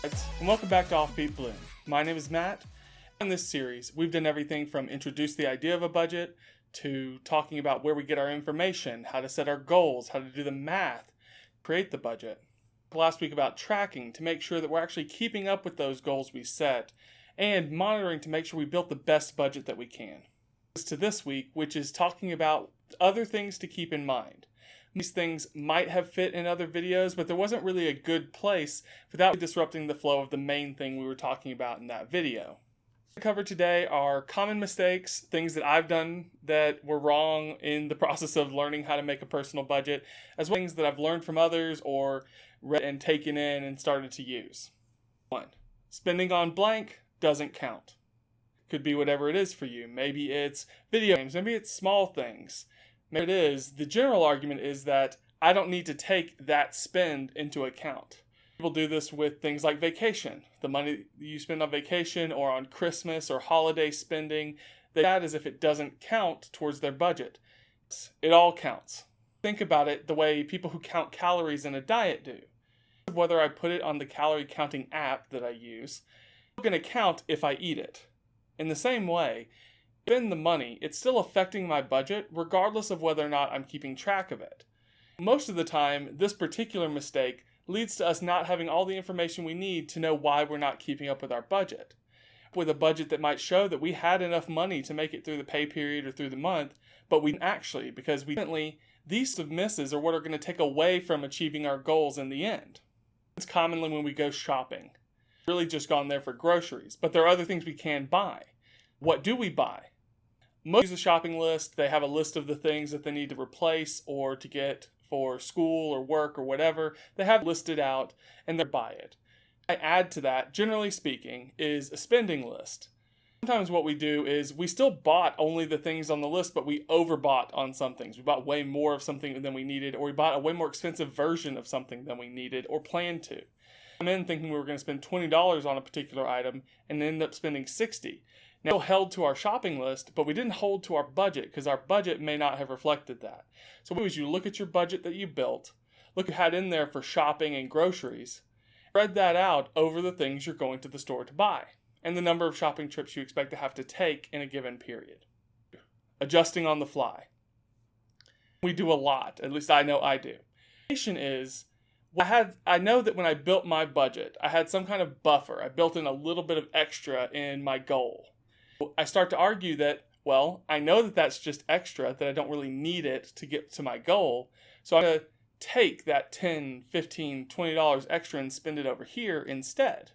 And welcome back to Offbeat Bloom. My name is Matt. In this series, we've done everything from introduce the idea of a budget to talking about where we get our information, how to set our goals, how to do the math, create the budget. Last week about tracking to make sure that we're actually keeping up with those goals we set, and monitoring to make sure we built the best budget that we can. To this week, which is talking about other things to keep in mind. These things might have fit in other videos, but there wasn't really a good place without disrupting the flow of the main thing we were talking about in that video. What I cover today are common mistakes, things that I've done that were wrong in the process of learning how to make a personal budget, as well as things that I've learned from others or read and taken in and started to use. 1. Spending on blank doesn't count. Could be whatever it is for you. Maybe it's video games, maybe it's small things. Maybe it is. The general argument is that I don't need to take that spend into account. People do this with things like vacation. The money you spend on vacation or on Christmas or holiday spending, they add as if it doesn't count towards their budget. It all counts. Think about it the way people who count calories in a diet do. Whether I put it on the calorie counting app that I use, I'm going to count if I eat it. In the same way, spend the money, it's still affecting my budget regardless of whether or not I'm keeping track of it. Most of the time, this particular mistake leads to us not having all the information we need to know why we're not keeping up with our budget. With a budget that might show that we had enough money to make it through the pay period or through the month, but we didn't actually, because these misses are what are going to take away from achieving our goals in the end. It's commonly when we go shopping. Really just gone there for groceries, but there are other things we can buy. What do we buy? Most use a shopping list. They have a list of the things that they need to replace or to get for school or work or whatever. They have listed out and they buy it. I add to that, generally speaking, is a spending list. Sometimes what we do is we still bought only the things on the list, but we overbought on some things. We bought way more of something than we needed, or we bought a way more expensive version of something than we needed or planned to. I'm in thinking we were going to spend $20 on a particular item and end up spending $60. Now, we held to our shopping list, but we didn't hold to our budget because our budget may not have reflected that. So what you look at your budget that you built, look at what you had in there for shopping and groceries, spread that out over the things you're going to the store to buy, and the number of shopping trips you expect to have to take in a given period. Adjusting on the fly. We do a lot, at least I know I do. The question is, I know that when I built my budget, I had some kind of buffer. I built in a little bit of extra in my goal. I start to argue that, well, I know that that's just extra, that I don't really need it to get to my goal. So I'm going to take that $10, $15, $20 extra and spend it over here instead.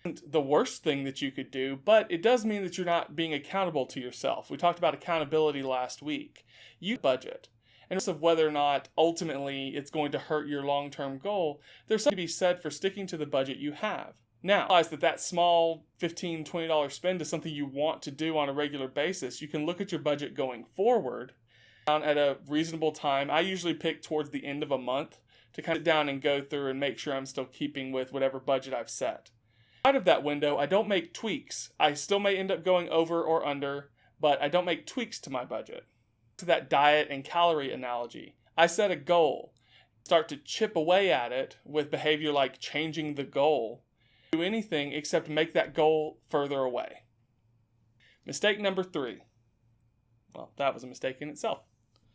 And the worst thing that you could do, but it does mean that you're not being accountable to yourself. We talked about accountability last week. You budget. And regardless of whether or not ultimately it's going to hurt your long-term goal, there's something to be said for sticking to the budget you have. Now, realize that small $15, $20 spend is something you want to do on a regular basis. You can look at your budget going forward at a reasonable time. I usually pick towards the end of a month to kind of sit down and go through and make sure I'm still keeping with whatever budget I've set. Out of that window, I don't make tweaks. I still may end up going over or under, but I don't make tweaks to my budget. To that diet and calorie analogy, I set a goal, start to chip away at it with behavior like changing the goal. Do anything except make that goal further away. Mistake number 3. Well, that was a mistake in itself.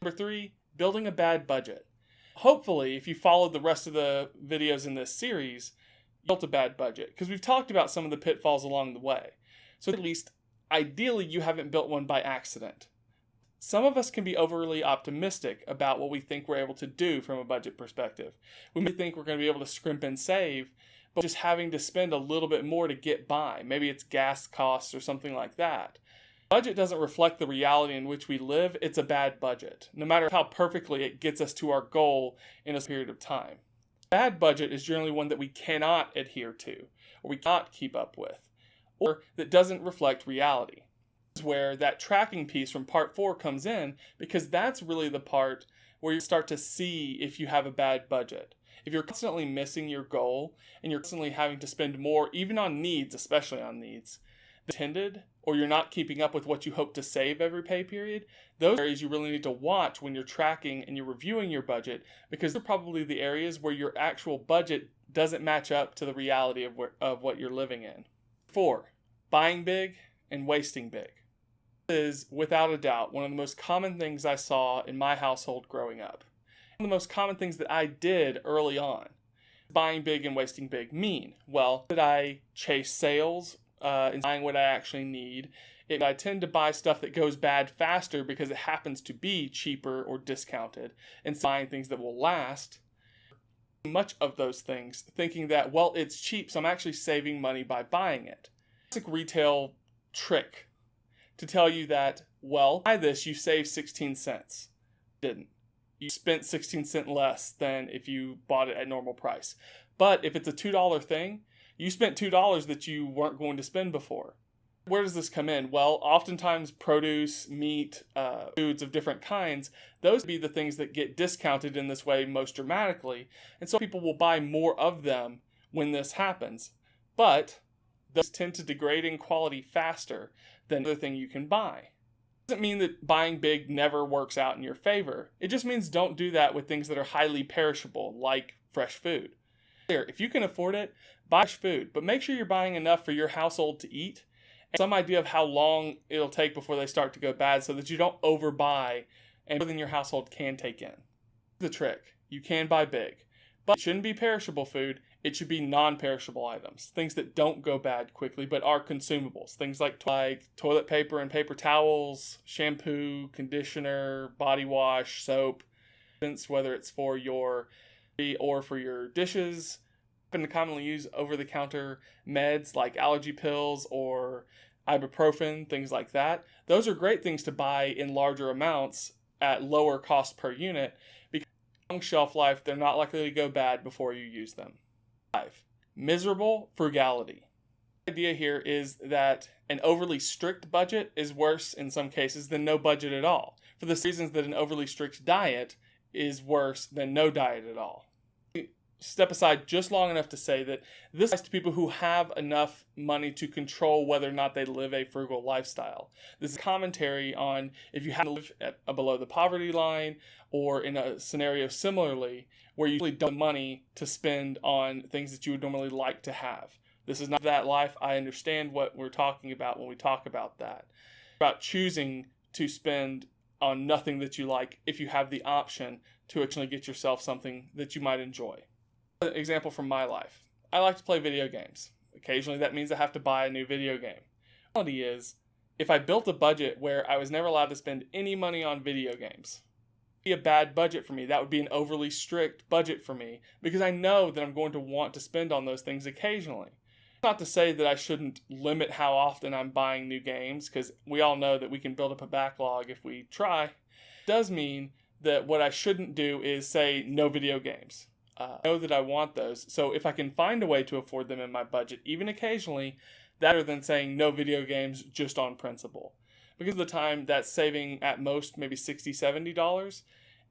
Number 3, building a bad budget. Hopefully, if you followed the rest of the videos in this series, you built a bad budget, because we've talked about some of the pitfalls along the way. So at least, ideally, you haven't built one by accident. Some of us can be overly optimistic about what we think we're able to do from a budget perspective. We may think we're going to be able to scrimp and save, but just having to spend a little bit more to get by. Maybe it's gas costs or something like that. Budget doesn't reflect the reality in which we live. It's a bad budget, no matter how perfectly it gets us to our goal in a period of time. Bad budget is generally one that we cannot adhere to, or we cannot keep up with, or that doesn't reflect reality. This is where that tracking piece from part 4 comes in, because that's really the part where you start to see if you have a bad budget. If you're constantly missing your goal and you're constantly having to spend more, even on needs, especially on needs, than intended, or you're not keeping up with what you hope to save every pay period, those areas you really need to watch when you're tracking and you're reviewing your budget, because they're probably the areas where your actual budget doesn't match up to the reality of what you're living in. 4, buying big and wasting big. This is, without a doubt, one of the most common things I saw in my household growing up. One of the most common things that I did early on. Buying big and wasting big mean? Well, did I chase sales and buying what I actually need? I tend to buy stuff that goes bad faster because it happens to be cheaper or discounted, and buying things that will last. Much of those things, thinking that, well, it's cheap, so I'm actually saving money by buying it. Classic retail trick to tell you that, well, buy this, you save 16 cents. Didn't. You spent 16 cents less than if you bought it at normal price. But if it's a $2 thing, you spent $2 that you weren't going to spend before. Where does this come in? Well, oftentimes produce, meat, foods of different kinds, those would be the things that get discounted in this way most dramatically. And so people will buy more of them when this happens. But those tend to degrade in quality faster than the other thing you can buy. It doesn't mean that buying big never works out in your favor. It just means don't do that with things that are highly perishable, like fresh food. If you can afford it, buy fresh food, but make sure you're buying enough for your household to eat, and some idea of how long it'll take before they start to go bad so that you don't overbuy and more than your household can take in. The trick, you can buy big, but it shouldn't be perishable food. It should be non-perishable items, things that don't go bad quickly but are consumables. Things like toilet paper and paper towels, shampoo, conditioner, body wash, soap, whether it's for your or for your dishes. To commonly use over-the-counter meds like allergy pills or ibuprofen, things like that. Those are great things to buy in larger amounts at lower cost per unit because long shelf life, they're not likely to go bad before you use them. 5, miserable frugality. The idea here is that an overly strict budget is worse in some cases than no budget at all, for the reasons that an overly strict diet is worse than no diet at all. Step aside just long enough to say that this applies to people who have enough money to control whether or not they live a frugal lifestyle. This is commentary on if you have to live at below the poverty line or in a scenario similarly where you really don't have money to spend on things that you would normally like to have. This is not that life. I understand what we're talking about when we talk about that. About choosing to spend on nothing that you like if you have the option to actually get yourself something that you might enjoy. An example from my life. I like to play video games. Occasionally that means I have to buy a new video game. The reality is, if I built a budget where I was never allowed to spend any money on video games, it would be a bad budget for me. That would be an overly strict budget for me because I know that I'm going to want to spend on those things occasionally. Not to say that I shouldn't limit how often I'm buying new games because we all know that we can build up a backlog if we try. It does mean that what I shouldn't do is say no video games. I know that I want those, so if I can find a way to afford them in my budget, even occasionally, better than saying no video games just on principle. Because of the time that's saving at most maybe $60, $70,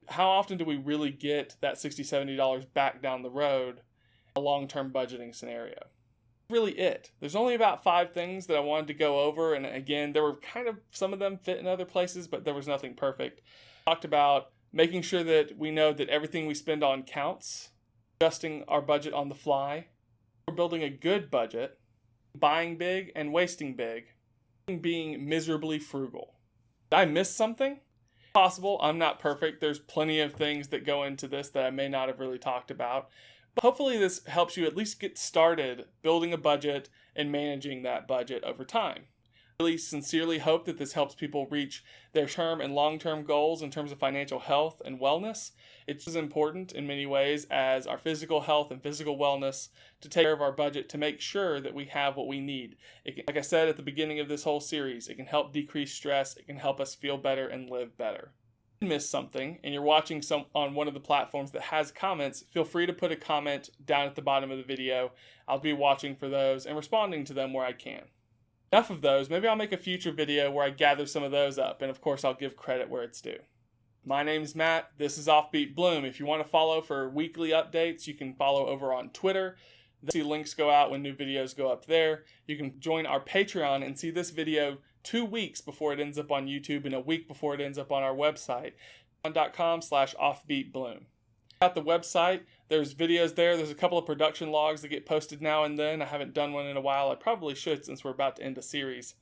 how often do we really get that $60, $70 back down the road in a long-term budgeting scenario? Really it. There's only about 5 things that I wanted to go over, and again, there were kind of some of them fit in other places, but there was nothing perfect. I talked about making sure that we know that everything we spend on counts, adjusting our budget on the fly, we're building a good budget, buying big and wasting big, being miserably frugal. Did I miss something? Possible. I'm not perfect. There's plenty of things that go into this that I may not have really talked about. But hopefully this helps you at least get started building a budget and managing that budget over time. I really sincerely hope that this helps people reach their term and long-term goals in terms of financial health and wellness. It's as important in many ways as our physical health and physical wellness to take care of our budget to make sure that we have what we need. Like I said at the beginning of this whole series, it can help decrease stress, it can help us feel better and live better. If you missed something and you're watching on one of the platforms that has comments, feel free to put a comment down at the bottom of the video. I'll be watching for those and responding to them where I can. Enough of those. Maybe I'll make a future video where I gather some of those up, and of course I'll give credit where it's due. My name's Matt. This is Offbeat Bloom. If you want to follow for weekly updates, you can follow over on Twitter. See links go out when new videos go up there. You can join our Patreon and see this video 2 weeks before it ends up on YouTube and a week before it ends up on our website, patreon.com/offbeatbloom. At the website, there's videos there. There's a couple of production logs that get posted now and then. I haven't done one in a while. I probably should since we're about to end a series.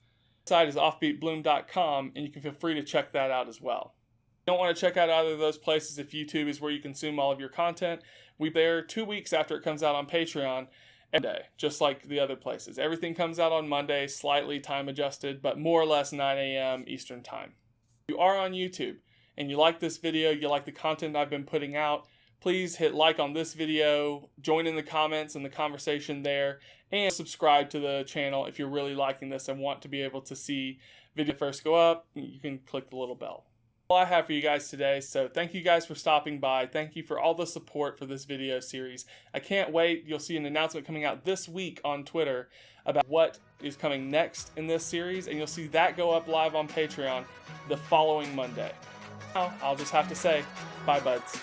The site is offbeatbloom.com, and you can feel free to check that out as well. If you don't want to check out either of those places, if YouTube is where you consume all of your content, we're there 2 weeks after it comes out on Patreon, every day, just like the other places. Everything comes out on Monday, slightly time adjusted, but more or less 9 a.m. Eastern time. If you are on YouTube and you like this video, you like the content I've been putting out, please hit like on this video, join in the comments and the conversation there, and subscribe to the channel if you're really liking this and want to be able to see video first go up. You can click the little bell. All I have for you guys today, so thank you guys for stopping by. Thank you for all the support for this video series. I can't wait. You'll see an announcement coming out this week on Twitter about what is coming next in this series, and you'll see that go up live on Patreon the following Monday. Now, I'll just have to say, bye buds.